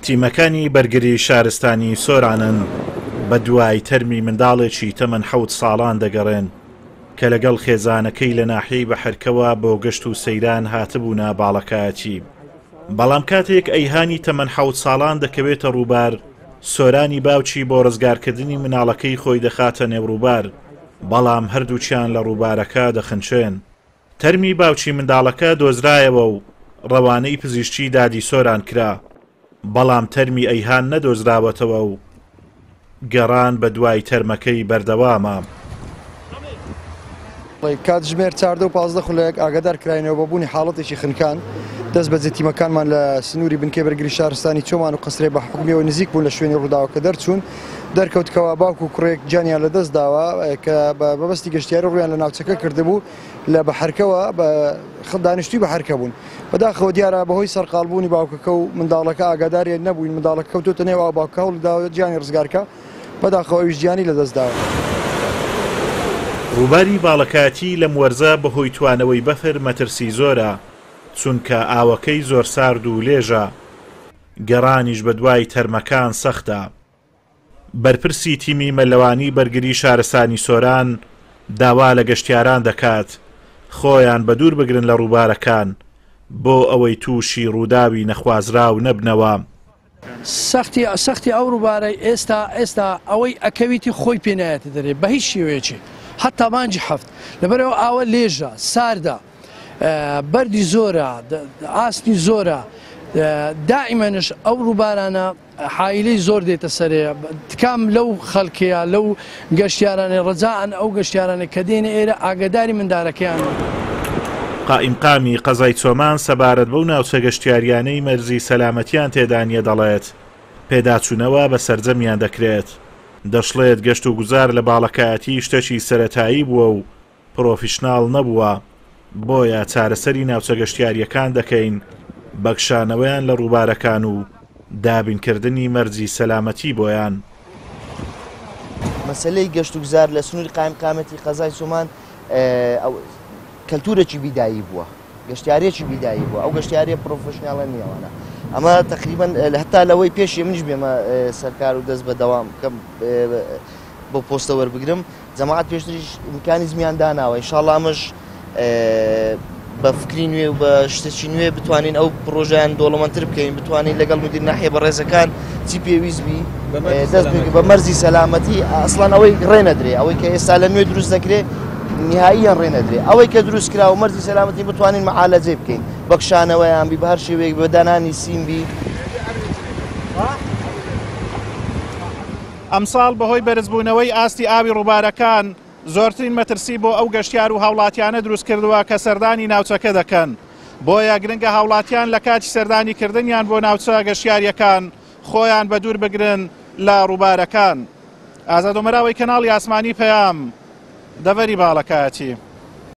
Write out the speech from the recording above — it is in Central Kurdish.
تیمەکانی بەرگری شارستانی سۆرانن بە دوای تەرمی منداڵێکی تەمەن 7 ساڵان دەگەڕێن کە لەگەڵ خێزانەکەی لە ناحیەی بەحرکەوە بۆ گەشت و سەیران هاتبوونە باڵەکایەتی. بەڵام کاتێک ئەیهانی تەمەن 7 ساڵان دەکەوێتە ڕووبار، سۆرانی باوکی بۆ ڕزگارکردنی مناڵەکەی خۆی دەخاتە نێوڕووبار، بەڵام هەردووچیان لە ڕووبارەکە دەخنچێن. تەرمی باوکی منداڵەکە دۆزرایەوە و ڕەوانەی پزیشکی دادی سۆران کرا، بەڵام تەرمی ئەیهان نەدۆزراوەتەوە و گەڕان بە دوای تەرمەکەی بەردەوامە. کاتژمێر 4 و 15 خولەیەک ئاگادار کراینەوە بە بوونی حاڵەتێکی خنکان دەست بە جێتیمەکانمان لە سنووری بنکەی بەرگری شارستانی چۆمان و قەسرێ بە حکومیەوە نزیک بوون لە شوێنی ڕووداوەکە دەرچوون. دەرکەوتکەوە باوک و کوڕێک جانیان لە دەست داوە کە بەبەستی گەشتیاری ڕویان لە ناوچەکە کردبوو لە بەحرکەوە بە دانیشتوی بەحرکە بوون. بەداخەوە دیارە بەهۆی سەرقالبوونی باوکەکە و منداڵەکە ئاگاداری نەبووین، منداڵەکە کەوتوتە نێو باوکە و لەداوە گیانی ڕزگارکە، بەداخەوە ئەویش گیانی لەدەستداوە. ڕووباری باڵەکاتی لەم وەرزە بەهۆی توانەوەی بەفر مەترسی زۆرە، چونکە ئاوەکەی زۆر سارد و لێژە، گەڕانیش بە دوای تەرمەکان سەختە. بەرپرسی تیمی مەلەوانی بەرگری شارستانی سۆران داوا لە گەشتیاران دەکات خۆیان بە دوور بگرن لە ڕووبارەکان بۆ ئەوەی تووشی ڕووداوی نەخوازراو نەبنەوە. سەختی ئەو ڕووبارەی ئێستا ئەوەی ئەکەویتی خۆی پێنایەتە دەرێ بە هیچ شێوەیەکی، حتا مانجی هەفت لەبەرەوە ئاوە لێژە ساردە، بەردی زۆرە، ئاستی زۆرە، دائیمەنش ئەو ڕووبارانە حایلەی زۆر دێتە سەرێ. تکام لەو خەڵکەیە لەو گەشتیارانە ڕەجاءن ئەو گەشتیارانە کە دێنە ئێرە ئاگاداری مندارەکەیان. قائیمقامی قەزای چۆمان سەبارەت بەو ناوچە گەشتیاریانەی مەرزی سەلامەتیان تێدانیە دەڵێت پێداچوونەوە بە سەرجەمیان دەکرێت. دەشڵێت گەشت و گوزار لە باڵەکایەتی شتێکی سەرەتایی بووە و پرۆفیشناڵ نەبووە، بۆیە چارەسەری ناوچە گەشتیاریەکان دەکەین بەکشانەوەیان لە ڕووبارەکان و دابینکردنی مەرجی سەلامەتی بۆیان. مەسلەی گەشت و گوزار لە سنووری قائیمقامەتی قەزای چۆمان کەلتورێکی بیدایی بووە، گەشتیارێکی بیدایی بووە، ئەو گەشتیاریە پرۆفشناڵە نییەوانە. ئەمە تقریبان هەتا لەوەی پێشی منیش بێمە سەرکار و دەست بە دەوام کەم بۆ پۆستە وەربگرم، جەماعەت پێشتریش ئیمکانی زمیان داناوە. ئینشاڵڵا ئەمەش بە فکری نوێ و بە شتێکی نوێ بتوانین ئەو پرۆژیان دۆڵەمەندتر بکەین، بتوانین لەگەڵ مدیر ناحیە بەڕێزەکان چی پێویستبی دەست بە مەرزی سەلامەتی ئەسڵان ئەوەی ڕێنەدرێ، ئەوەی کە ئێستا لە نوێ دروست دەکرێت نهاییان ڕێنەدرێ، ئەوەی کە دروست کرا و مەرزی سەلامەتی بتوانین مەعالەجێ بکەین بەکشانەوەیان بی بە هەر شێوەیەک بە دانانی سیمبی. ئەمساڵ بەهۆی بەرزبوونەوەی ئاستی ئاوی ڕووبارەکان زۆرترین مەترسی بۆ ئەو گەشتیار و هاوڵاتیانە دروست کردووە کە سەردانی ناوچەکە دەکەن، بۆیە گرنگە هاوڵاتیان لە کاتی سەردانی کردنیان بۆ ناوچە گەشتیاریەکان خۆیان بە دوور بگرن لە ڕووبارەکان. ئازاد و مەراوی کەناڵی ئاسمانی پەیام، دەڤەری باڵەکایەتی.